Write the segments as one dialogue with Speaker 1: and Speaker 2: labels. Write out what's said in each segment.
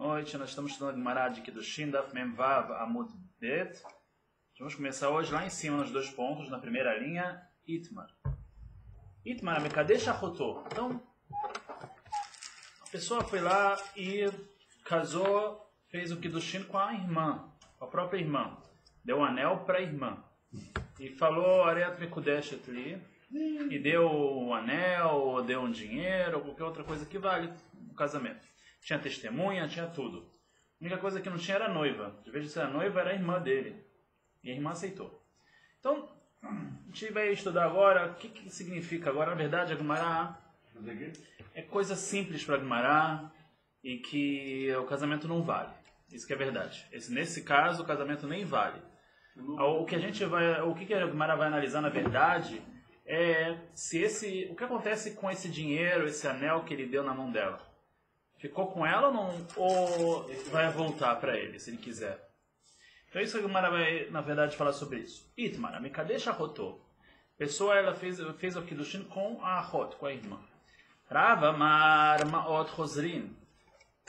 Speaker 1: Noite, nós estamos estudando Gemara de Kiddushin, Daf Mem Vav Amud Bet. Vamos começar hoje lá em cima, nos dois pontos, na primeira linha, Itmar. Itmar, Mekadesh Achotô. Então, a pessoa foi lá e casou, fez o Kiddushin com a irmã, com a própria irmã. Deu um anel para a irmã. E falou, Areat Mekudesh Etli, e deu um anel, deu um dinheiro, ou qualquer outra coisa que vale no casamento. Tinha testemunha, tinha tudo. A única coisa que não tinha era a noiva. De vez de ser a noiva, era a irmã dele. E a irmã aceitou. Então, a gente vai estudar agora o que significa agora. Na verdade, a Gemara é coisa simples para a Gemara e que o casamento não vale. Isso que é verdade. Nesse caso, o casamento nem vale. O que a Gemara vai analisar, na verdade, é o que acontece com esse dinheiro, esse anel que ele deu na mão dela. Ficou com ela ou não? Ou vai voltar para ele, se ele quiser? Então isso que a Gemara vai, na verdade, falar sobre isso. Itmar, Mekadesh Achotô. A pessoa, ela fez o Kiddushin com a Achot, com a irmã. Rav Amar Maot Chosrin.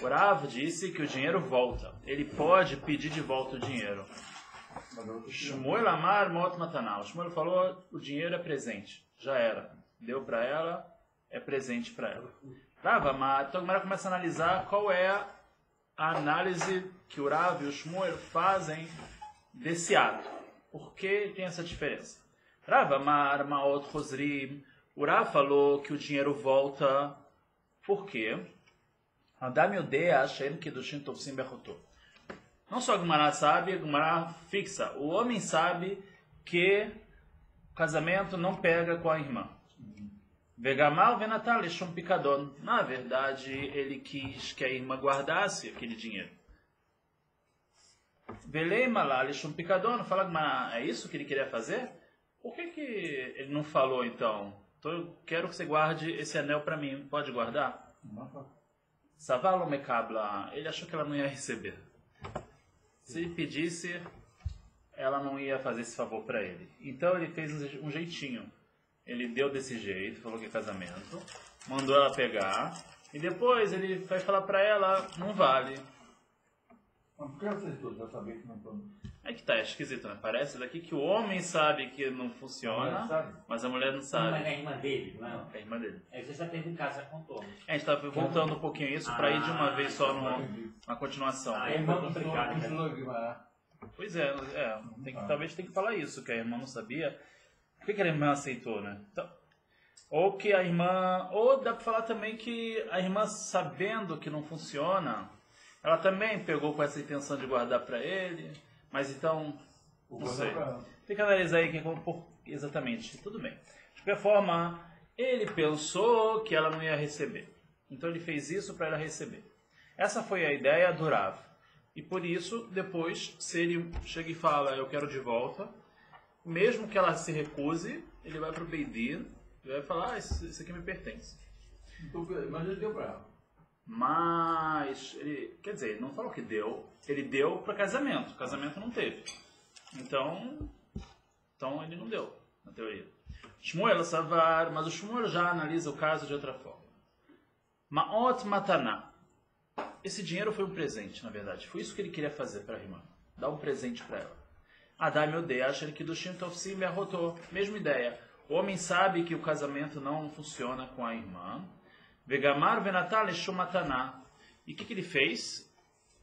Speaker 1: O Rav disse que o dinheiro volta. Ele pode pedir de volta o dinheiro. Shmuel Amar Maot Mataná. O Shmuel falou, o dinheiro é presente. Já era. Deu para ela, é presente para ela. Rav, mas então a Gemara começa a analisar qual é a análise que o Rav e o Shmuel fazem desse ato. Por que tem essa diferença? Rav Amar Maot Chosrim. O Rav falou que o dinheiro volta. Por quê? Adam Yodea Shem Kiddushin Tovsim Bechotô. Não só a Gemara sabe, a Gemara fixa. O homem sabe que o casamento não pega com a irmã. Vegamal venatal lishum picadon. Na verdade, ele quis que a irmã guardasse aquele dinheiro. Veleimalá lishum picadon. Fala, mas é isso que ele queria fazer? Por que ele não falou então? Então eu quero que você guarde esse anel para mim. Pode guardar? Savalo mekabla. Ele achou que ela não ia receber. Se ele pedisse, ela não ia fazer esse favor para ele. Então ele fez um jeitinho. Ele deu desse jeito, falou que é casamento, mandou ela pegar, e depois ele vai falar pra ela, não vale.
Speaker 2: Mas por que vocês todos já sabiam que não estão?
Speaker 1: Aí que tá, é esquisito, né? Parece daqui que o homem sabe que não funciona, mas a mulher não sabe.
Speaker 3: Mas é a irmã dele, não é?
Speaker 1: Não, é a irmã dele.
Speaker 3: Aí você já teve em casa com todos.
Speaker 1: A gente tá voltando um pouquinho isso pra ir de uma vez só na continuação.
Speaker 3: A irmã complicada.
Speaker 1: Pois é, talvez tenha que falar isso, que a irmã não sabia. Por que a irmã aceitou, né? Então, ou que a irmã... Ou dá para falar também que a irmã, sabendo que não funciona, ela também pegou com essa intenção de guardar para ele, mas então... Não sei. Tem que analisar aí exatamente. Tudo bem. De qualquer forma, ele pensou que ela não ia receber. Então ele fez isso para ela receber. Essa foi a ideia do Rav. E por isso, depois, se ele chega e fala, eu quero de volta... Mesmo que ela se recuse, ele vai para o Beidin e vai falar, isso aqui me pertence.
Speaker 2: Então, mas ele deu para ela.
Speaker 1: Mas, quer dizer, ele não falou que deu, ele deu para casamento. Casamento não teve. Então ele não deu, na teoria. Shmuel Savar, mas o Shmuel já analisa o caso de outra forma. Maot Mataná. Esse dinheiro foi um presente, na verdade. Foi isso que ele queria fazer para a irmã. Dar um presente para ela. Adam Yodea Asher Kiddushin Tovsim Bechotô. Mesma ideia. O homem sabe que o casamento não funciona com a irmã. Vegamar venatal lishum mataná. E o que ele fez?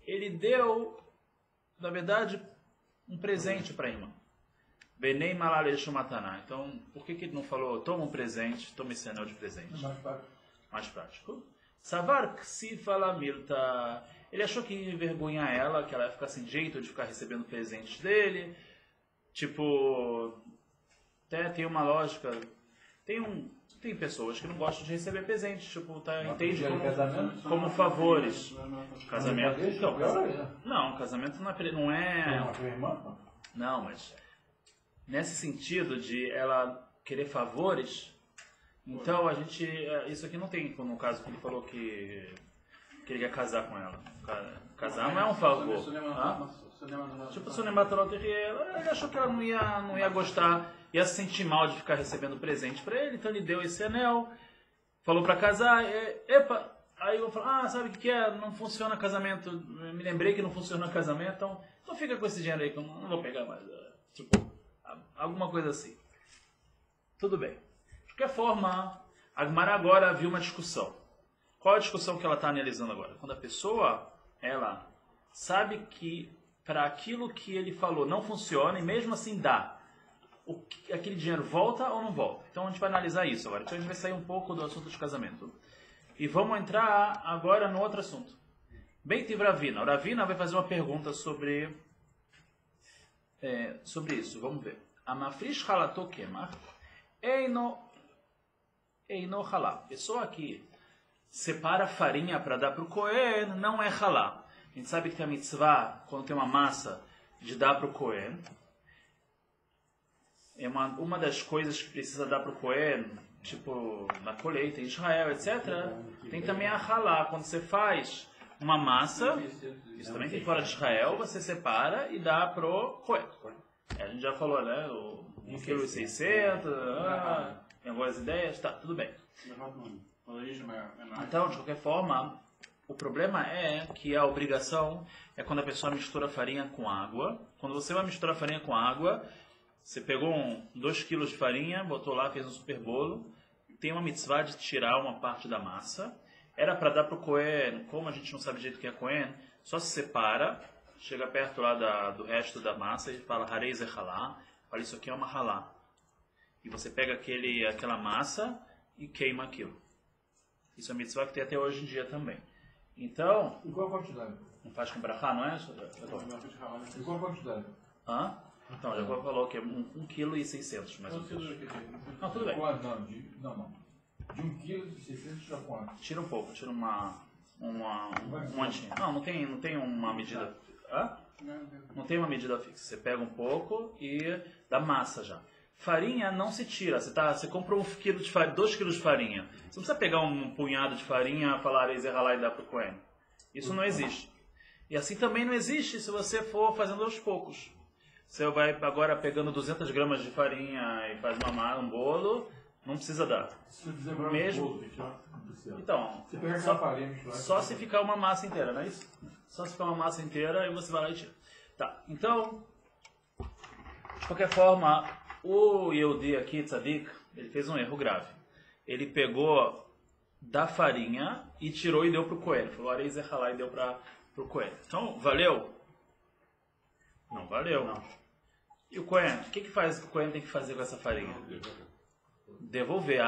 Speaker 1: Ele deu, na verdade, um presente para a irmã. Benei malal lishum mataná. Então, por que ele não falou, toma um presente, toma esse anel de presente? Mais prático. Savar ksifa lamirta. Ele achou que ia envergonhar ela, que ela ia ficar sem jeito de ficar recebendo presentes dele. Tipo, até tem uma lógica. Tem pessoas que não gostam de receber presentes, tipo, entende como favores. Casamento. Então, não, casamento não é. Não, mas nesse sentido de ela querer favores, então a gente. Isso aqui não tem, no caso que ele falou que ele quer casar com ela. Casar não é um favor. Tipo, se o ele achou que ela não ia gostar, ia se sentir mal de ficar recebendo presente para ele, então ele deu esse anel, falou para casar, Aí eu vou falar, sabe o que é? Não funciona casamento. Me lembrei que não funciona casamento, então fica com esse dinheiro aí que eu não vou pegar mais. Tipo, alguma coisa assim. Tudo bem. De qualquer forma, a Gemara agora viu uma discussão. Qual a discussão que ela está analisando agora? Quando a pessoa, ela sabe que para aquilo que ele falou não funciona e mesmo assim dá, aquele dinheiro volta ou não volta? Então a gente vai analisar isso agora. Então a gente vai sair um pouco do assunto de casamento. E vamos entrar agora no outro assunto. Bem, Ravina. O Ravina vai fazer uma pergunta sobre isso. Vamos ver. Amafrish halato kemach eino halá. Pessoa que separa farinha para dar para o Cohen não é halá. A gente sabe que tem a mitzvah, quando tem uma massa, de dar para o Cohen. É uma das coisas que precisa dar para o Cohen, tipo na colheita em Israel, etc. Tem também a halá, quando você faz uma massa, isso também tem fora de Israel, você separa e dá para o Cohen. A gente já falou, né? O 1,6 kg, tem algumas ideias, tá, tudo bem. Então, de qualquer forma, o problema é que a obrigação é quando a pessoa mistura farinha com água. Quando você vai misturar farinha com água, você pegou 2 kg de farinha, botou lá, fez um super bolo, tem uma mitzvah de tirar uma parte da massa. Era para dar para o Cohen, como a gente não sabe direito o que é Cohen, só se separa, chega perto lá do resto da massa e fala Harei ze halá, fala isso aqui é uma halá. E você pega aquela massa e queima aquilo. Isso é mitzvah que tem até hoje em dia também. Então...
Speaker 2: E qual a quantidade?
Speaker 1: Não faz com brachá, não é?
Speaker 2: E qual a quantidade?
Speaker 1: Hã? Então, já falou que é 1,6 kg, mais ou menos. Não, tudo bem.
Speaker 2: Não. De 1,6 kg tira quanto?
Speaker 1: Tira um pouco, tira uma antinha. Não tem uma medida... Hã? Não tem uma medida fixa. Você pega um pouco e dá massa já. Farinha não se tira. Você compra 2 kg de farinha. Você não precisa pegar um punhado de farinha, falar e dar para o Cohen. Isso não existe. E assim também não existe se você for fazendo aos poucos. Você vai agora pegando 200 gramas de farinha e faz um bolo, não precisa dar.
Speaker 2: Se você fizer agora
Speaker 1: mesmo...
Speaker 2: um bolo,
Speaker 1: então,
Speaker 2: você pega aquela farinha,
Speaker 1: só se ficar uma massa inteira, não é isso? Só se ficar uma massa inteira e você vai lá e tira. Tá, então, de qualquer forma, o Yehudi aqui, Tzadik, ele fez um erro grave. Ele pegou da farinha e tirou e deu para o Cohen. Falou, Arei Ze Halá, e deu para o Cohen. Então, valeu? Não valeu. Não. E o Cohen? O que o Cohen tem que fazer com essa farinha? Devolver.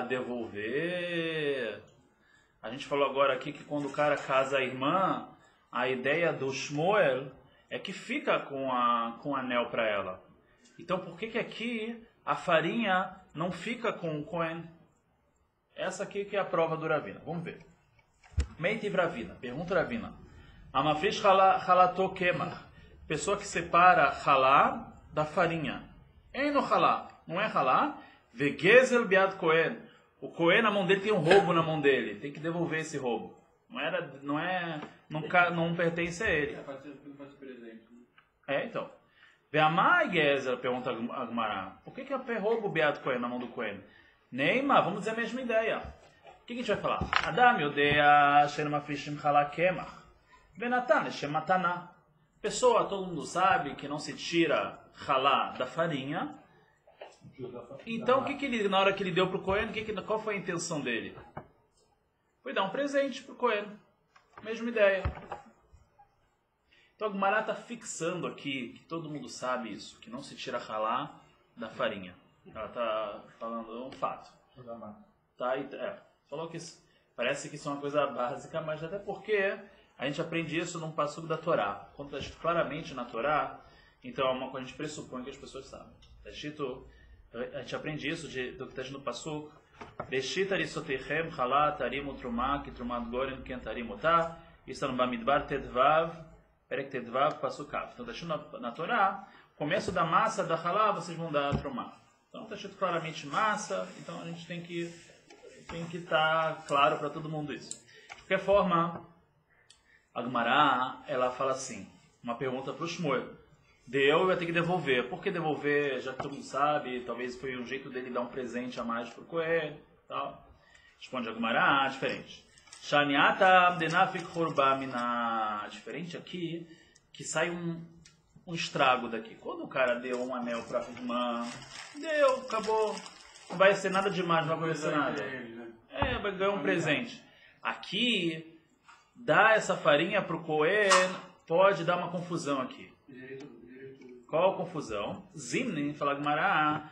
Speaker 1: Devolver. A gente falou agora aqui que quando o cara casa a irmã, a ideia do Shmuel é que fica com o anel para ela. Então, por que aqui a farinha não fica com o Cohen? Essa aqui que é a prova do Ravina. Vamos ver. Meitiv Ravina. Pergunta Ravina. Amafrish halato kemach. Pessoa que separa halá da farinha. Eino halá. Não é halá. Vegezel biad Cohen. O Cohen, na mão dele, tem um roubo na mão dele. Tem que devolver esse roubo. Não pertence a ele. Então. Ve'amai Gezer, pergunta a Gemara. Por que é roubo biad Cohen na mão do Cohen? Neymar, vamos dizer a mesma ideia. O que a gente vai falar? Adam yodea she'en mafrishim halá kemach. Venatan leshem mataná. Pessoa, todo mundo sabe que não se tira halá da farinha. Então, na hora que ele deu para o Cohen, qual foi a intenção dele? Foi dar um presente para o Cohen. Mesma ideia. Então, a Gemara está fixando aqui, que todo mundo sabe isso, que não se tira halá da farinha. Ela está falando um fato. Falou que parece que isso é uma coisa básica, mas até porque a gente aprende isso num passuco da Torá. Quando está escrito claramente na Torá, então é uma coisa que a gente pressupõe que as pessoas sabem. Está escrito, a gente aprende isso do que está escrito no passuco. Beshit arisotechem halá tarim trumá ki trumat goren ken tarim otá. Isso está no Bamidbar Tedvav, Perek Tedvav, passukav. Então está escrito na Torá, começo da massa da halá, vocês vão dar trumá. Então está escrito claramente massa, então a gente tem que estar claro para todo mundo isso. De qualquer forma, a Gemara, ela fala assim, uma pergunta para o Shmuel. Eu ia ter que devolver. Por que devolver? Já que todo mundo sabe, talvez foi um jeito dele dar um presente a mais para o Cohen. Tal. Responde a Gemara, diferente. Shaniata denafik hurbamina. Diferente aqui, que sai um estrago daqui. Quando o cara deu um anel para a irmã, deu, acabou. Não vai ser nada demais, não vai acontecer nada. Vai ganhar um presente. Aqui, dar essa farinha para o Cohen pode dar uma confusão aqui. Qual a confusão? Zimnin, fala Gemara,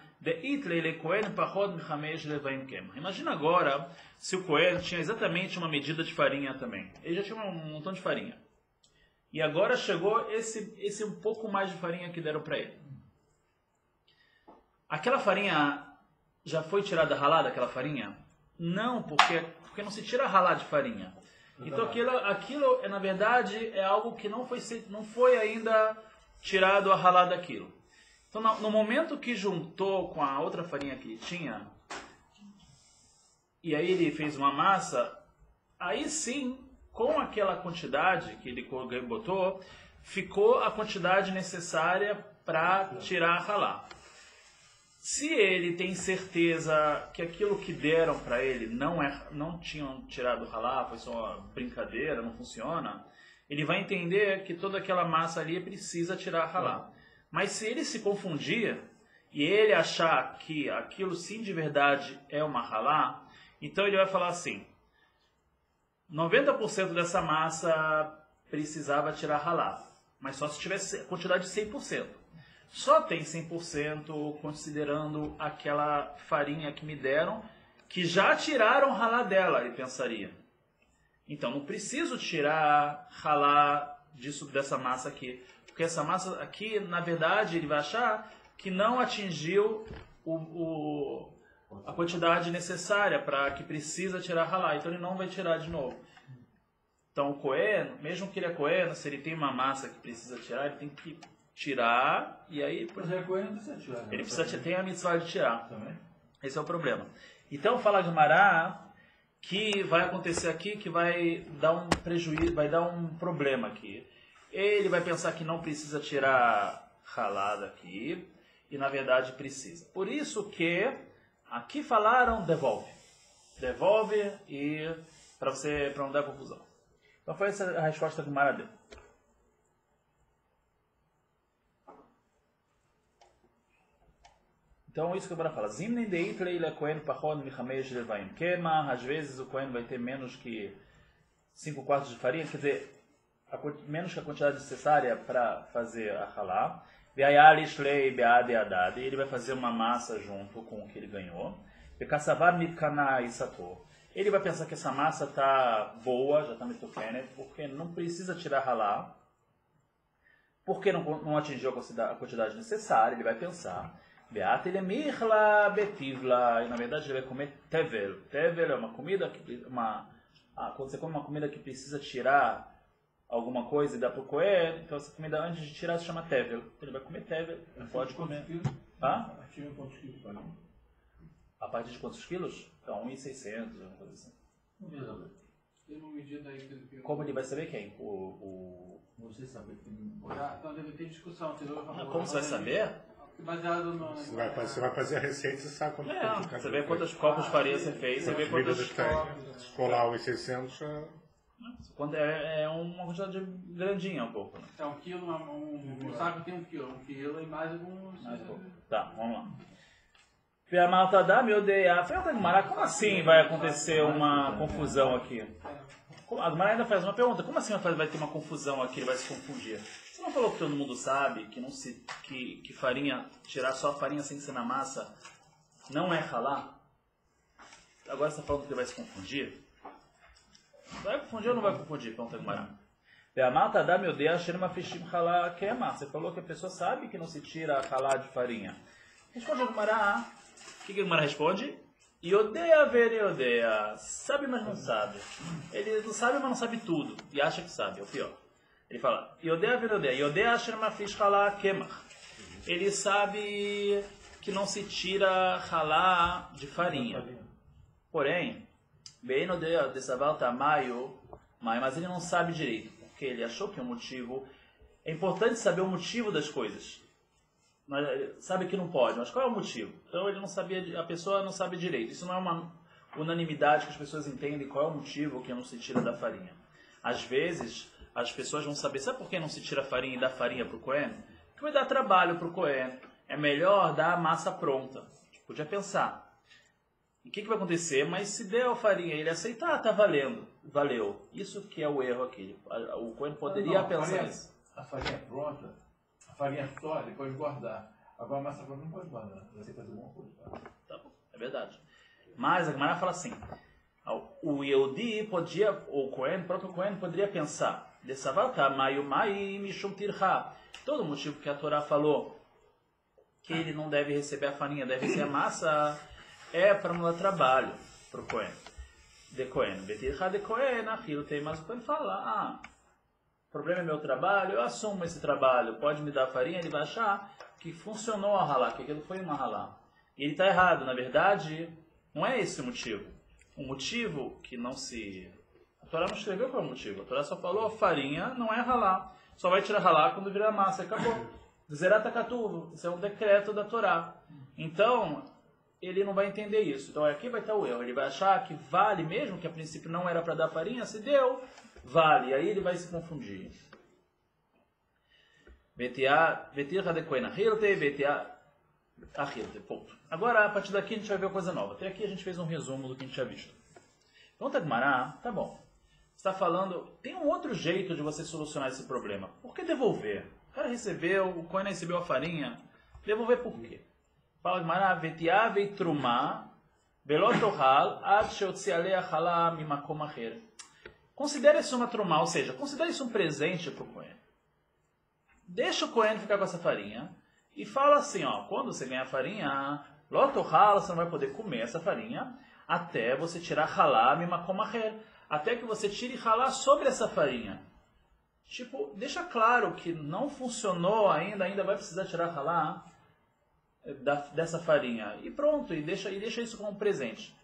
Speaker 1: imagina agora se o Cohen tinha exatamente uma medida de farinha também. Ele já tinha um montão de farinha. E agora chegou esse um pouco mais de farinha que deram para ele. Aquela farinha já foi tirada ralada, aquela farinha? Não, porque não se tira ralá de farinha. Então aquilo na verdade é algo que não foi ainda tirado a ralá daquilo. Então no momento que juntou com a outra farinha que ele tinha, e aí ele fez uma massa, aí sim, com aquela quantidade que ele botou, ficou a quantidade necessária para tirar a ralá. Se ele tem certeza que aquilo que deram para ele não tinham tirado o ralá, foi só uma brincadeira, não funciona, ele vai entender que toda aquela massa ali precisa tirar a ralá. Mas se ele se confundir e ele achar que aquilo sim de verdade é uma ralá, então ele vai falar assim, 90% dessa massa precisava tirar ralá, mas só se tivesse a quantidade de 100%. Só tem 100% considerando aquela farinha que me deram, que já tiraram ralá dela, ele pensaria. Então não preciso tirar ralá dessa massa aqui. Porque essa massa aqui, na verdade, ele vai achar que não atingiu a quantidade necessária para que precisa tirar ralá. Então ele não vai tirar de novo. Então o Cohen, mesmo que ele é Cohen, se ele tem uma massa que precisa tirar, ele tem que tirar e aí...
Speaker 2: Mas é Cohen, não precisa tirar.
Speaker 1: Ele precisa ter a mitzvah de tirar.
Speaker 2: Também.
Speaker 1: Esse é o problema. Então fala de Mará que vai acontecer aqui, que vai dar um prejuízo, vai dar um problema aqui. Ele vai pensar que não precisa tirar ralá daqui e na verdade precisa. Por isso que aqui falaram devolve. Devolve e para não dar confusão. Então foi essa a resposta que o Mara deu. Então isso que o Mara fala. Zimnin deit leila Cohen pachon michamesh levaim kema. Às vezes o Cohen vai ter menos que 5 quartos de farinha, quer dizer, menos que a quantidade necessária para fazer a halá. E ele vai fazer uma massa junto com o que ele ganhou. Ele vai pensar que essa massa está boa, já está mitokenet, porque não precisa tirar halá, porque não atingiu a quantidade necessária. Ele vai pensar. E na verdade ele vai comer tevel. Tevel é uma comida quando você come uma comida que precisa tirar alguma coisa e dá para o Cohen, então essa comida antes de tirar se chama tevel. Ele vai comer tevel, ele pode comer. Hã? A partir de quantos quilos? Então 1.600, uma coisa assim. Como ele vai saber quem?
Speaker 2: Você sabe que
Speaker 3: Então deve ter discussão.
Speaker 1: Como você vai saber?
Speaker 3: Baseado no...
Speaker 4: Você vai fazer a receita e você sabe quanto tempo de
Speaker 1: Você vê quantos copos de farinha você fez, você vê quantos...
Speaker 4: Se colar os 600,
Speaker 1: é uma quantidade grandinha um pouco. Né?
Speaker 3: É 1 quilo, um saco tem 1 quilo. 1 quilo e mais alguns...
Speaker 1: Tá, vamos lá. Pergunta Gemara, como assim vai acontecer uma confusão aqui? A Gemara ainda faz uma pergunta, como assim vai ter uma confusão aqui, ele vai se confundir? Você não falou que todo mundo sabe que farinha, tirar só a farinha sem ser na massa, não é halá? Agora você está falando que ele vai se confundir? Vai confundir ou não vai confundir? Pergunta Gemara. Você falou que a pessoa sabe que não se tira halá de farinha. Responde a Gemara. O que a Gemara responde? Iodeia ver Iodeia. Sabe, mas não sabe. Ele não sabe, mas não sabe tudo. E acha que sabe, é o pior. Ele fala, Iodeia ver Iodeia. Iodeia asher mafish halá kemach. Ele sabe que não se tira halá de farinha. Porém, bem Iodeia de savalta maio, mas ele não sabe direito. Porque ele achou que o motivo... É importante saber o motivo das coisas. Mas sabe que não pode, mas qual é o motivo? Então ele não sabia, a pessoa não sabe direito. Isso não é unanimidade que as pessoas entendem qual é o motivo que não se tira da farinha. Às vezes, as pessoas vão saber, sabe por que não se tira a farinha e dá farinha para o Cohen? Porque vai dar trabalho para o Cohen. É melhor dar a massa pronta. Podia pensar. O que vai acontecer? Mas se der a farinha e ele aceitar, tá valendo. Valeu. Isso que é o erro aqui. O Cohen poderia pensar nisso.
Speaker 2: A farinha pronta, a farinha só, ele pode guardar. Agora a massa pronta não pode guardar. Você fazer alguma coisa.
Speaker 1: Tá bom, é verdade. Mas a Gemara fala assim, o Yehudi podia, o próprio Cohen poderia pensar, todo motivo que a Torá falou que ele não deve receber a farinha, deve receber a massa, é para não dar trabalho para o Cohen. De Cohen, betirha de Cohen, aquilo tem, mas o Cohen fala, o problema é meu trabalho, eu assumo esse trabalho, pode me dar farinha, ele vai achar que funcionou a halá, que aquilo foi uma halá. E ele está errado, na verdade, não é esse o motivo. O motivo que não se... A Torá não escreveu qual é o motivo. A Torá só falou, farinha não é halá. Só vai tirar halá quando virar massa. Acabou. Zerata katuv. Isso é um decreto da Torá. Então, ele não vai entender isso. Então, aqui vai estar o erro. Ele vai achar que vale mesmo, que a princípio não era para dar farinha, se deu, vale. Aí ele vai se confundir. Ponto. Agora, a partir daqui, a gente vai ver uma coisa nova. Até aqui a gente fez um resumo do que a gente tinha visto. Então, Tagmará, tá bom. Você está falando, tem um outro jeito de você solucionar esse problema. Por que devolver? O cara recebeu, o Cohen recebeu a farinha. Devolver por quê? Fala Tagmará, vetiavei trumá, belotohal, ad sheotzialei achalá mimakom acher. Considere isso uma trumá, ou seja, considere isso um presente para o Cohen. Deixa o Cohen ficar com essa farinha. E fala assim, quando você ganhar farinha, lotohal, você não vai poder comer essa farinha até você tirar halá mimakom acher. Até que você tire halá sobre essa farinha. Tipo, deixa claro que não funcionou ainda vai precisar tirar halá dessa farinha. E pronto, e deixa isso como presente.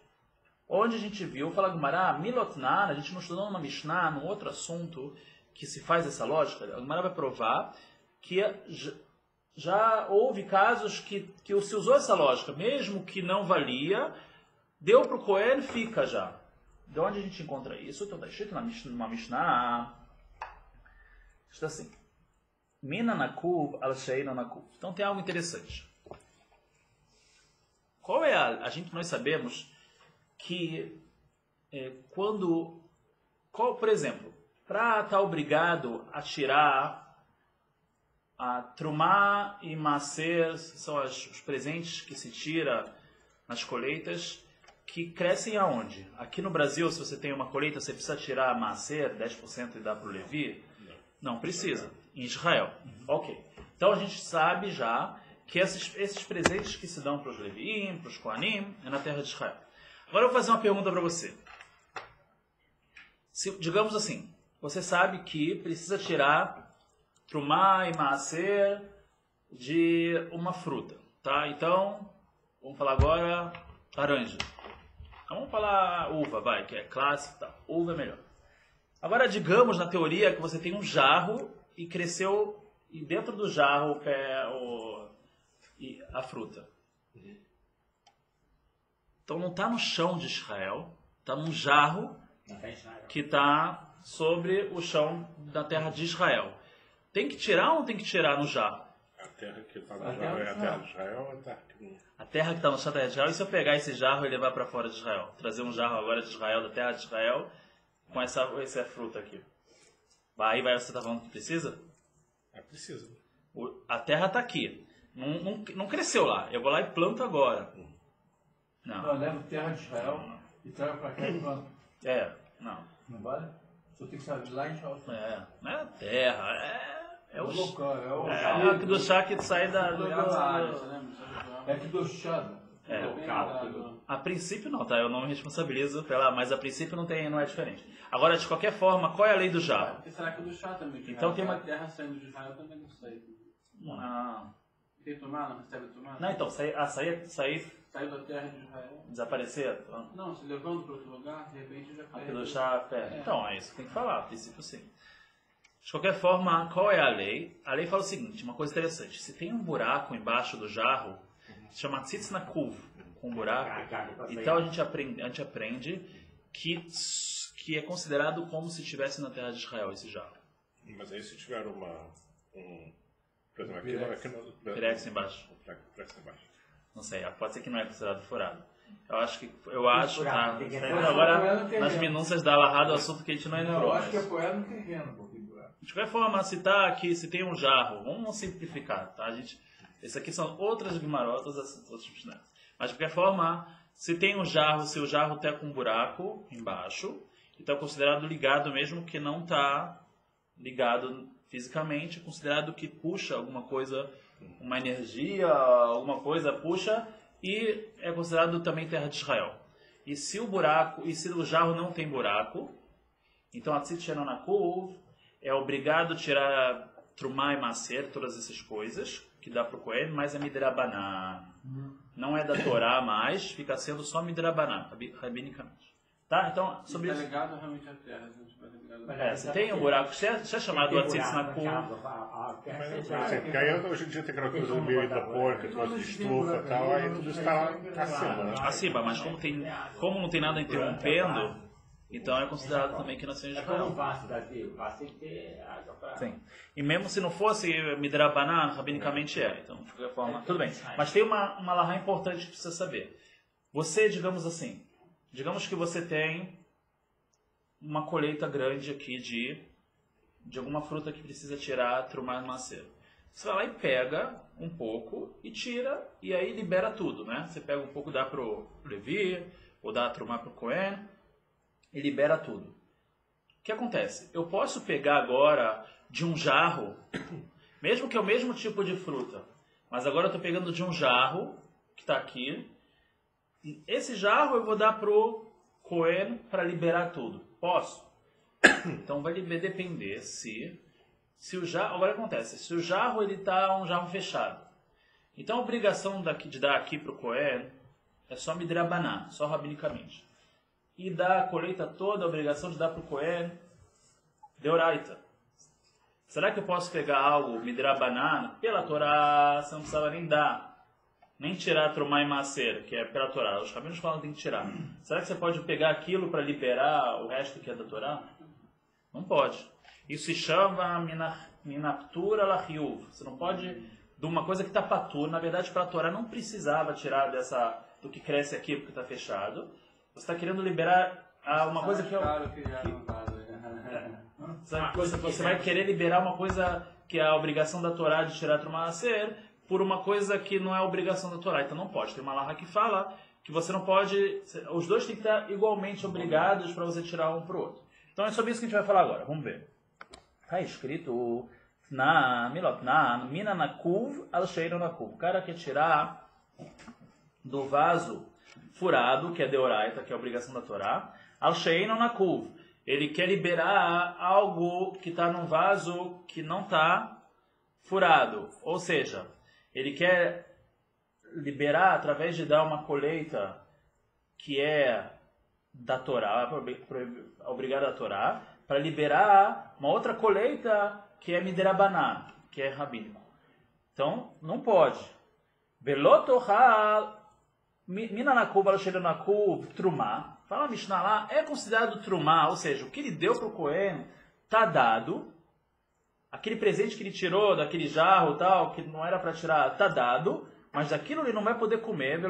Speaker 1: Onde a gente viu, fala Gemara, milotnan, a gente não estudou numa Mishnah, num outro assunto que se faz essa lógica, a Gemara vai provar que já houve casos que se usou essa lógica, mesmo que não valia, deu para o Cohen, fica já. De onde a gente encontra isso? Então está escrito numa Mishnah, está assim, Mina nakuv al sheina nakuv. Então tem algo interessante. Qual é nós sabemos que por exemplo, para estar obrigado a tirar a trumá e macer, são os presentes que se tira nas colheitas, que crescem aonde? Aqui no Brasil, se você tem uma colheita, você precisa tirar a macer, 10% e dar para o Levi? Não precisa. Em Israel. Ok. Então a gente sabe já que esses presentes que se dão para os Leviim, para os Kohanim, é na terra de Israel. Agora eu vou fazer uma pergunta para você. Digamos assim, você sabe que precisa tirar trumá e maaser de uma fruta, tá? Então, vamos falar agora laranja. Então, vamos falar uva, que é clássico, tá? Uva é melhor. Agora, digamos na teoria que você tem um jarro e cresceu, e dentro do jarro a fruta. Então, não está no chão de Israel, está num jarro que está sobre o chão da terra de Israel. Tem que tirar ou não tem que tirar no jarro?
Speaker 4: A terra que está no jarro é a terra de Israel ou a terra que... A
Speaker 1: terra que está no chão da terra de Israel, e se eu pegar esse jarro e levar para fora de Israel? Trazer um jarro agora de Israel, da terra de Israel, com essa fruta aqui. Aí você está falando que precisa?
Speaker 4: Precisa.
Speaker 1: A terra está aqui. Não cresceu lá. Eu vou lá e planto agora. Não.
Speaker 2: Eu levo terra de Israel e trago para cá e planto.
Speaker 1: Não.
Speaker 2: Não vale? Só tem que sair lá em Israel.
Speaker 1: Não é a terra, é o
Speaker 2: local.
Speaker 1: É o do chá que sai
Speaker 2: É que do chá.
Speaker 1: A princípio não, tá? Eu não me responsabilizo mas a princípio não é diferente. Agora, de qualquer forma, qual é a lei do jarro?
Speaker 3: Será que é do chá também?
Speaker 1: Então tem uma
Speaker 3: terra saindo de Israel também não sei.
Speaker 1: Não.
Speaker 3: Tem tomar, não recebe tomar?
Speaker 1: Não, então, sair
Speaker 3: saiu da terra de Israel.
Speaker 1: Desaparecer?
Speaker 3: Não, se levando para outro lugar, de repente já perde.
Speaker 1: Aquilo já perde. Então, é isso que tem que falar, a princípio sim. De qualquer forma, qual é a lei? A lei fala o seguinte, uma coisa interessante. Se tem um buraco embaixo do jarro, se chama tzitz nakuv, com buraco. Então a gente aprende que é considerado como se estivesse na terra de Israel esse jarro.
Speaker 4: Mas aí se tiver por exemplo, aqui no
Speaker 1: Pirex embaixo.
Speaker 4: Pirex embaixo.
Speaker 1: Não sei, pode ser que não é considerado furado. Eu acho, tá? Agora, nas minúcias da Alahá do assunto que a gente não entrou.
Speaker 2: Eu acho que é apoiado no terreno, porque buraco.
Speaker 1: De qualquer forma, se tá aqui, se tem um jarro, vamos simplificar, tá? Esse aqui são outras guimarotas, outros Mishnah. Mas de qualquer forma, se tem um jarro, se o jarro está com um buraco embaixo, então é considerado ligado mesmo que não está ligado fisicamente, considerado que puxa alguma coisa, uma energia, alguma coisa puxa, e é considerado também terra de Israel. E se o jarro não tem buraco, então a Tzit Shenonakuv é obrigado a tirar Trumá e Maser, todas essas coisas, que dá para o Cohen, mas é Midrabanan. Não é da Torá mais, fica sendo só Midrabanan, rabinicamente. Tá? Então, sobre isso.
Speaker 3: Está ligado realmente à terra.
Speaker 1: Se tem um buraco, se é chamado Atzitz Nakuv.
Speaker 4: Porque aí hoje em dia tem aquela coisa meio hidropônica, coisa de estufa e tal, aí tudo está acima, né?
Speaker 1: Acima, mas como não tem nada interrompendo, então é considerado também que nasceu em Israel. Sim. E mesmo se não fosse Midrabanan, rabinicamente é. Então, de qualquer forma, tudo bem. Mas tem uma lahá importante que precisa saber. Você, digamos assim, digamos que você tem uma colheita grande aqui de alguma fruta que precisa tirar, trumar no maceiro. Você vai lá e pega um pouco e tira, e aí libera tudo, né? Você pega um pouco, dá pro Levi, ou dá a trumar pro Cohen, e libera tudo. O que acontece? Eu posso pegar agora de um jarro, mesmo que é o mesmo tipo de fruta, mas agora eu estou pegando de um jarro, que está aqui, e esse jarro eu vou dar pro Cohen para liberar tudo. Posso? Então vai depender se o jarro... Agora acontece, se o jarro ele está um jarro fechado. Então a obrigação de dar aqui para o Cohen é só midrabaná, só rabinicamente. E dar a colheita toda, a obrigação de dar para o Cohen deoraita. Será que eu posso pegar algo midrabaná? Pela Torá você não precisava nem dar. Nem tirar Trumá e Maser, que é pela Torá. Os rabinos falam que tem que tirar. Será que você pode pegar aquilo para liberar o resto que é da Torá? Não pode. Isso se chama Minaptura Lahiuv. Você não pode, de uma coisa que está patur, na verdade para a Torá não precisava tirar do que cresce aqui porque está fechado. Você está querendo liberar uma coisa que você vai querer liberar uma coisa que é a obrigação da Torá de tirar Trumá e Maser, por uma coisa que não é obrigação da Torá. Então não pode. Tem uma lahá que fala que você não pode... Os dois têm que estar igualmente obrigados para você tirar um para o outro. Então é sobre isso que a gente vai falar agora. Vamos ver. Está escrito Mina Nakuv al Sheiro Nakuv. O cara quer tirar do vaso furado, que é deoraita, que é a obrigação da Torá, al Sheiro Nakuv. Ele quer liberar algo que está num vaso que não está furado. Ou seja... Ele quer liberar através de dar uma colheita que é da Torá, obrigada a Torá, para liberar uma outra colheita que é Midrabaná, que é rabínico. Então, não pode. Belotohal Minanakuv Alsheranakub Trumá. Fala a Mishnah lá, é considerado Trumá, ou seja, o que ele deu para o Cohen está dado. Aquele presente que ele tirou daquele jarro tal, que não era para tirar, está dado, mas daquilo ele não vai poder comer.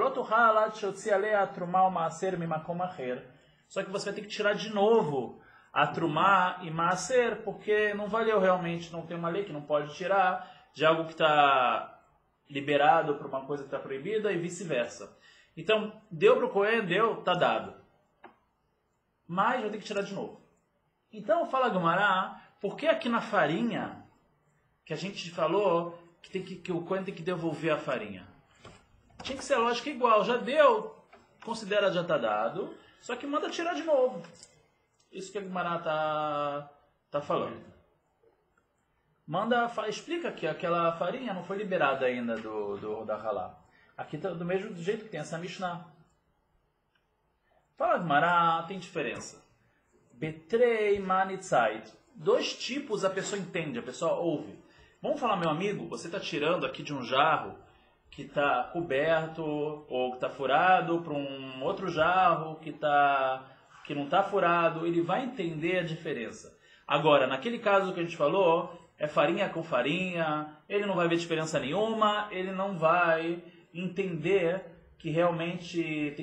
Speaker 1: Só que você vai ter que tirar de novo a trumá e maaser, porque não valeu realmente, não tem uma lei que não pode tirar de algo que está liberado para uma coisa que está proibida e vice-versa. Então, deu para o Cohen, está dado. Mas vai ter que tirar de novo. Então, fala Gumará, por que aqui na farinha, que a gente falou que o Cohen tem que devolver a farinha? Tinha que ser a lógica igual. Já deu, considera já está dado, só que manda tirar de novo. Isso que a Gumará tá falando. Explica que aquela farinha não foi liberada ainda da Halá. Aqui tá do mesmo jeito que tem essa Mishnah. Fala Gumará, tem diferença. Betrei manitzait. Dois tipos a pessoa entende, a pessoa ouve. Vamos falar, meu amigo, você está tirando aqui de um jarro que está coberto ou que está furado para um outro jarro que não está furado, ele vai entender a diferença. Agora, naquele caso que a gente falou, é farinha com farinha, ele não vai ver diferença nenhuma, ele não vai entender que realmente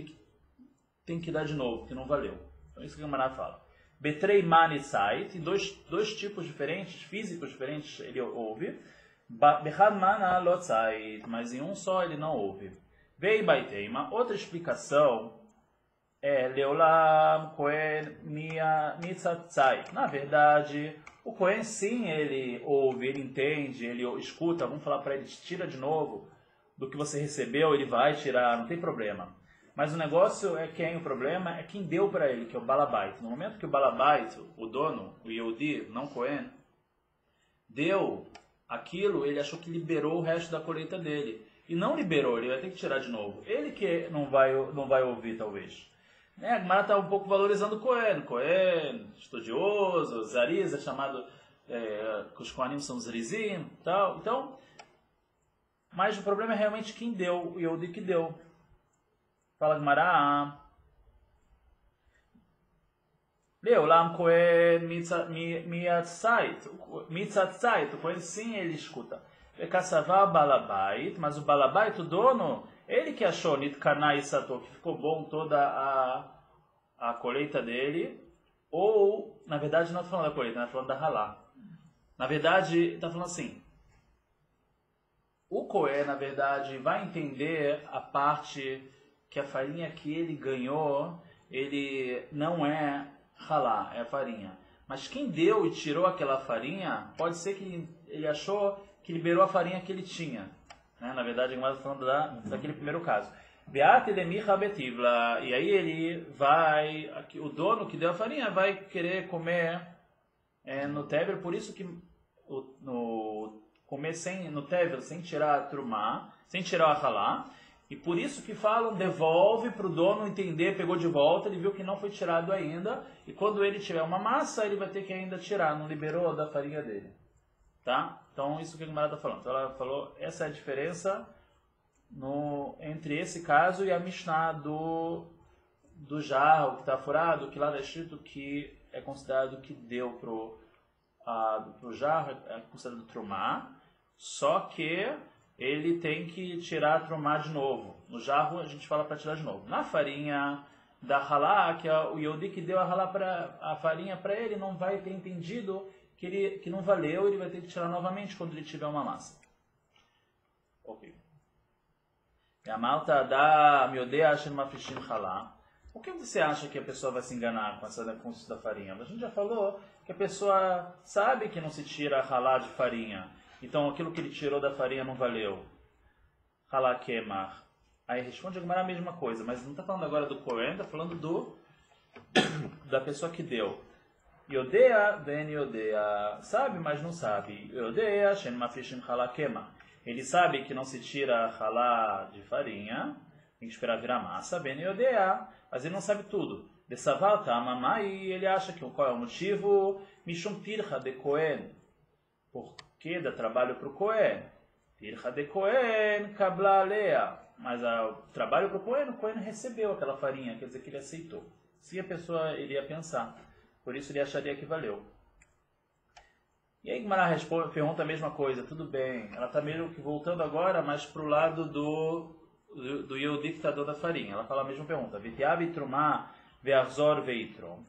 Speaker 1: tem que dar de novo, que não valeu. Então isso que o camarada fala. Betrei mani sai, tem dois tipos diferentes, físicos diferentes, ele ouve. Bechad mana lot sai, mas em um só ele não ouve. Vei baiteima, outra explicação é Leolam Kohen Mitzatzai. Na verdade, o Kohen sim, ele ouve, ele entende, ele escuta, vamos falar para ele, tira de novo do que você recebeu, ele vai tirar, não tem problema. Mas o negócio é quem o problema é quem deu para ele, que é o Balabait. No momento que o Balabait, o dono, o Yehudi, não Kohen, deu aquilo, ele achou que liberou o resto da colheita dele. E não liberou, ele vai ter que tirar de novo. Ele que não vai ouvir, talvez. A Gemara está um pouco valorizando o Kohen, estudioso, Zariz, é chamado, que os Kohanim são Zarizim, tal. Então, mas o problema é realmente quem deu, o Yehudi que deu. Fala Gemara, Leolam Kohen Mitzatzait, o Kohen sim, ele escuta. Vekassavá Balabait, mas o Balabait, o dono, ele que achou Nitkana Isato, que ficou bom toda a colheita dele, ou, na verdade, não está falando da colheita, está falando da halá. Na verdade, está falando assim, o Kohen, na verdade, vai entender a parte que a farinha que ele ganhou, ele não é halá, é a farinha. Mas quem deu e tirou aquela farinha, pode ser que ele achou que liberou a farinha que ele tinha. Na verdade, a gente está falando daquele primeiro caso. E aí ele vai, o dono que deu a farinha vai querer comer no tevel, por isso que comer no tevel, sem tirar a trumá, sem tirar a halá, e por isso que falam, devolve para o dono entender, pegou de volta, ele viu que não foi tirado ainda, e quando ele tiver uma massa, ele vai ter que ainda tirar, não liberou da farinha dele. Tá? Então, isso que a Gemara está falando. Então, ela falou, essa é a diferença entre esse caso e a Mishnah do jarro que está furado, que lá está escrito que é considerado que deu pro jarro, é considerado trumá, só que ele tem que tirar a trumá de novo. No jarro, a gente fala para tirar de novo. Na farinha da halá, que é o Yehudi que deu a farinha para ele, não vai ter entendido que não valeu, ele vai ter que tirar novamente quando ele tiver uma massa. Ok. E a malta da miodea Hashem mafishim halá. Por que você acha que a pessoa vai se enganar com essa consistência da farinha? A gente já falou que a pessoa sabe que não se tira halá de farinha. Então aquilo que ele tirou da farinha não valeu. Halá kemar. Aí responde a mesma coisa, mas não está falando agora do Kohen, está falando da pessoa que deu. Yodea, ben Yodea, sabe, mas não sabe. Yodea, shen mafishim halá kema. Ele sabe que não se tira halá de farinha, tem que esperar virar massa, ben Yodea, mas ele não sabe tudo. Besaval tamamai, ele acha que qual é o motivo? Mishum pircha de Kohen. Por que dá trabalho para o Kohen? Pircha de Kohen, kabla alea. Mas o trabalho para o Kohen recebeu aquela farinha, quer dizer que ele aceitou. Se a pessoa iria pensar. Por isso ele acharia que valeu. E aí Gemara pergunta a mesma coisa, tudo bem. Ela está meio que voltando agora, mas para o lado do Yehudi que está dando a farinha. Ela fala a mesma pergunta. Vitiabi trumá ve'azor veitrom.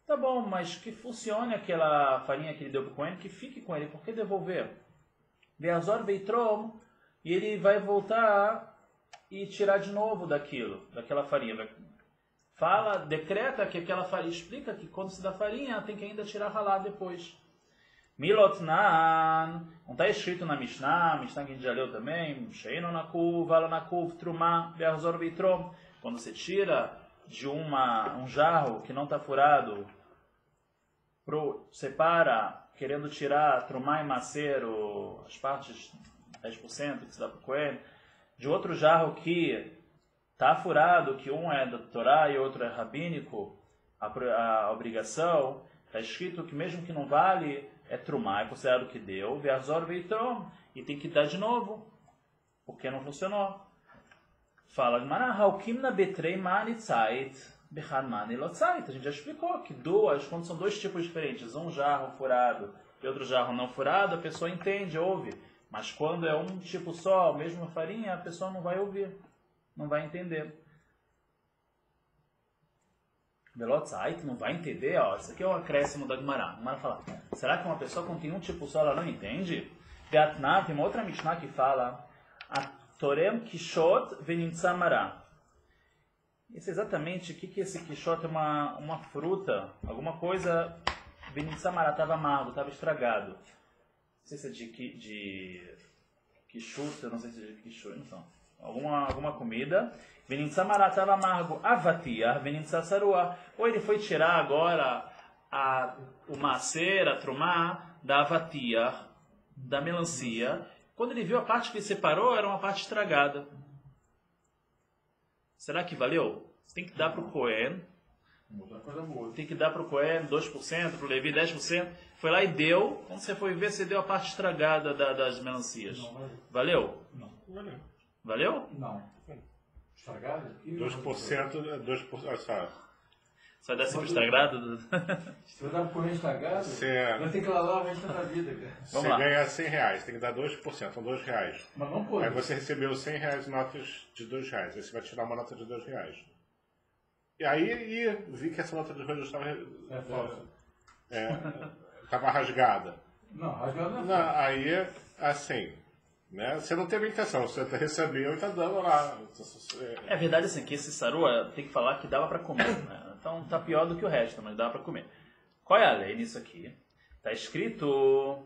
Speaker 1: Tá bom, mas que funcione aquela farinha que ele deu para o Kohen, que fique com ele. Por que devolver? Ve'azor veitrom, e ele vai voltar e tirar de novo daquela farinha. Decreta que aquela farinha, explica que quando se dá farinha tem que ainda tirar halá depois. Milotnan, não está escrito na Mishnah que a gente já leu também, Sheino nakuv, vala nakuv, trumá, be'azor veitrom. Quando você tira de um jarro que não está furado, separa, querendo tirar trumá e macero, as partes 10% que se dá para o Kohen, de outro jarro que está furado, que um é da Torá e outro é rabínico, a obrigação, está escrito que mesmo que não vale, é trumá, é considerado que deu, ve'azor veitrom, e tem que dar de novo. Porque não funcionou. Fala Gemara, Haukimna betrei mani tzait, bechad mani lo tzait. A gente já explicou que quando são dois tipos diferentes, um jarro furado e outro jarro não furado, a pessoa entende, ouve. Mas quando é um tipo só, a mesma farinha, a pessoa não vai ouvir, não vai entender. Velotzait não vai entender, ó, isso aqui é o acréscimo da Gemara. A Gemara fala, será que uma pessoa quando tem um tipo só, ela não entende? Beatnav, tem uma outra Mishnah que fala, Torem Kishot Venimtza Mará. Isso é exatamente o que esse Kishot é uma fruta, alguma coisa, Venimtza Mará, estava amargo, estava estragado. Não sei se é de Kishut, eu não sei se é de Kishut, então. Alguma comida. Venimtza Mará, estava amargo. Avatia, Venimtza Sarua. Ou ele foi tirar agora o macer, a trumá, da avatia, da melancia. Quando ele viu a parte que ele separou, era uma parte estragada. Será que valeu? Você tem que dar para o Cohen. Tem que dar para o Cohen 2%, para o Levi 10%. Foi lá e deu. Quando você foi ver, você deu a parte estragada das melancias. Valeu?
Speaker 2: Não.
Speaker 1: Valeu?
Speaker 2: Não. Estragado?
Speaker 4: 2%, só.
Speaker 1: Você vai dar sempre estragado?
Speaker 2: Se eu dar pro corrente estragado,
Speaker 4: Você
Speaker 2: vai ter que lavar o resto da vida, cara.
Speaker 1: Vamos
Speaker 4: você
Speaker 1: lá.
Speaker 4: ganha 100 reais, tem que dar 2%, são 2 reais.
Speaker 2: Mas não pode.
Speaker 4: Aí você recebeu 100 reais notas de 2 reais, aí você vai tirar uma nota de 2 reais. E aí vi que essa nota de 2 reais estava rasgada.
Speaker 2: Não, rasgado não.
Speaker 4: Não, aí, assim, né? Você não teve intenção, você recebeu e está dando lá.
Speaker 1: É verdade assim, que esse sarua tem que falar que dava para comer, né? Então tá pior do que o resto, mas dava para comer. Qual é a lei nisso aqui? Está escrito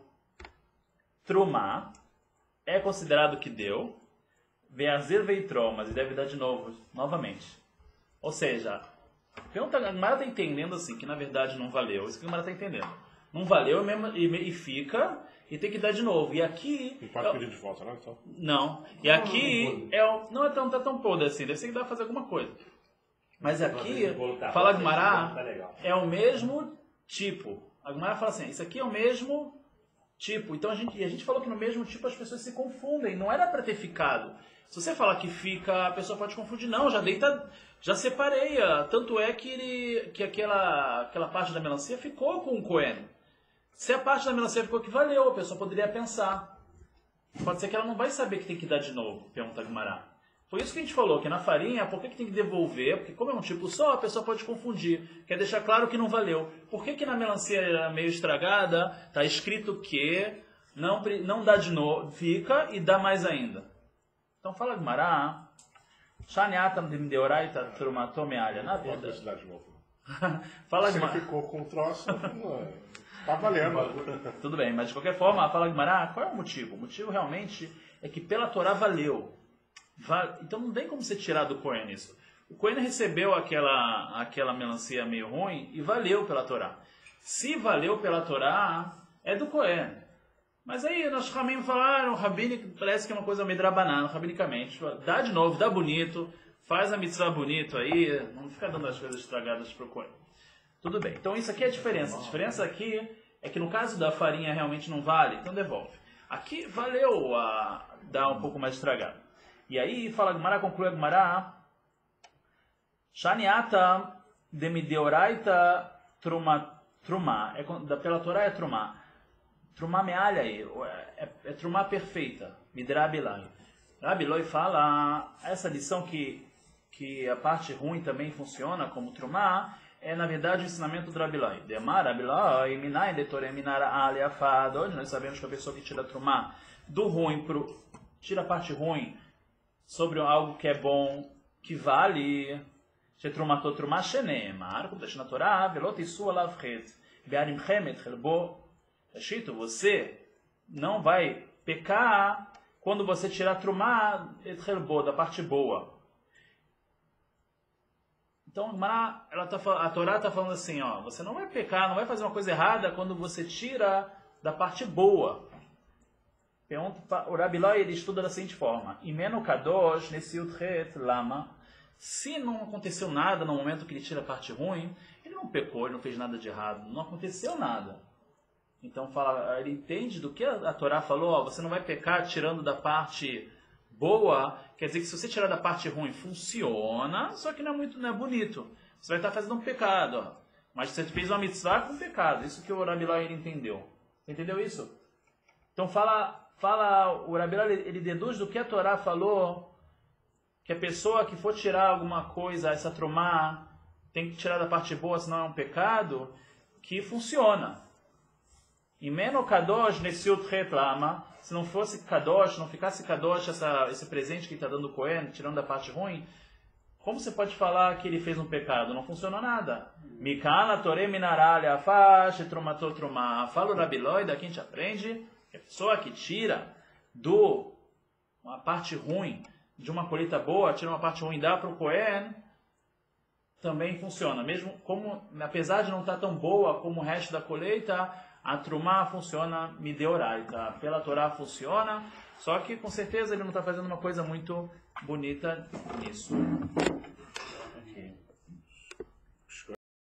Speaker 1: trumá, é considerado que deu, veazir veitró, mas ele deve dar de novo, novamente. Ou seja, a Gemara está entendendo assim, que na verdade não valeu, isso que a Gemara está entendendo. Não valeu e fica, e tem que dar de novo. E aqui...
Speaker 4: Não pode pedir de volta, não? Então.
Speaker 1: Não. E aqui não tá tão podre assim, deve ser que dá para fazer alguma coisa. Mas aqui, fala a Gemara, é o mesmo tipo. A Gemara fala assim, isso aqui é o mesmo tipo. Então a gente falou que no mesmo tipo as pessoas se confundem. Não era para ter ficado. Se você falar que fica, a pessoa pode confundir. Não, já separei. Tanto é que aquela parte da melancia ficou com o Cohen. Se a parte da melancia ficou que valeu, a pessoa poderia pensar. Pode ser que ela não vai saber que tem que dar de novo, pergunta a Gemara. Por isso que a gente falou que na farinha, por que tem que devolver? Porque como é um tipo só, a pessoa pode confundir. Quer deixar claro que não valeu. Por que na melancia era meio estragada, está escrito que não dá de novo, fica e dá mais ainda. Então fala Gemara, Shaniatam de Deoraita Trumato Mealha. Na
Speaker 4: Pode
Speaker 1: verdade.
Speaker 4: dar de novo.
Speaker 1: Fala
Speaker 4: Se ele
Speaker 1: Gemara.
Speaker 4: ficou com o troço, tá valendo.
Speaker 1: Tudo bem, mas de qualquer forma, fala Gemara, qual é o motivo? O motivo realmente é que pela Torá valeu. Então não tem como você tirar do Cohen isso. O Cohen recebeu aquela melancia meio ruim e valeu pela Torá. Se valeu pela Torá, é do Cohen. Mas aí nós Ramim falaram, parece que é uma coisa midrabanan, rabinicamente. Dá de novo, dá bonito, faz a mitzvah bonito aí, não fica dando as coisas estragadas pro Cohen. Tudo bem, então isso aqui é a diferença. A diferença aqui é que no caso da farinha realmente não vale, então devolve. Aqui valeu dar um pouco mais estragado. E aí, fala Gemara, conclui a Gemara, Shaniata demideoraita truma, pela Torá é truma. Truma mealha aí, é truma perfeita, midrabilai. Rabiloi fala, essa lição que a parte ruim também funciona como truma, é na verdade o ensinamento do Rabiloi. Demar Rabiloi, minai detore minara aliafad. Hoje nós sabemos que a pessoa que tira truma do ruim tira a parte ruim sobre algo que é bom, que vale. Shetrumatot truma shenemar, como está na Torá, velot isu alav chet, be'arim chemet chelbo. Chito, você não vai pecar quando você tirar trumá et chelbo, da parte boa. Então a Torá está falando assim, ó, você não vai pecar, não vai fazer uma coisa errada quando você tira da parte boa. O Rabiloi, ele estuda da seguinte forma, Imenu kadosh nesse utchet lama. Se não aconteceu nada no momento que ele tira a parte ruim, ele não pecou, ele não fez nada de errado, não aconteceu nada. Então ele entende do que a Torá falou, ó, você não vai pecar tirando da parte boa, quer dizer que se você tirar da parte ruim, funciona, só que não é bonito. Você vai estar fazendo um pecado, ó. Mas você fez uma mitzvah com pecado. Isso que o Rabi Loi ele entendeu. Você entendeu isso? Então o Rabi Loi ele deduz do que a Torá falou, que a pessoa que for tirar alguma coisa, essa trumá, tem que tirar da parte boa, senão é um pecado, que funciona. E meno kadosh nesiut retlama, se não fosse kadosh, não ficasse kadosh esse presente que está dando o Cohen, tirando da parte ruim, como você pode falar que ele fez um pecado? Não funcionou nada. Mikana tore minaralha afash trumato trumá. Fala o Rabi Loi, daqui a gente aprende que a pessoa que tira uma parte ruim de uma colheita boa, tira uma parte ruim e dá para o Cohen, também funciona. Mesmo apesar de não estar tão boa como o resto da colheita, a trumá funciona mideoraita. Pela Torá funciona, só que com certeza ele não está fazendo uma coisa muito bonita nisso.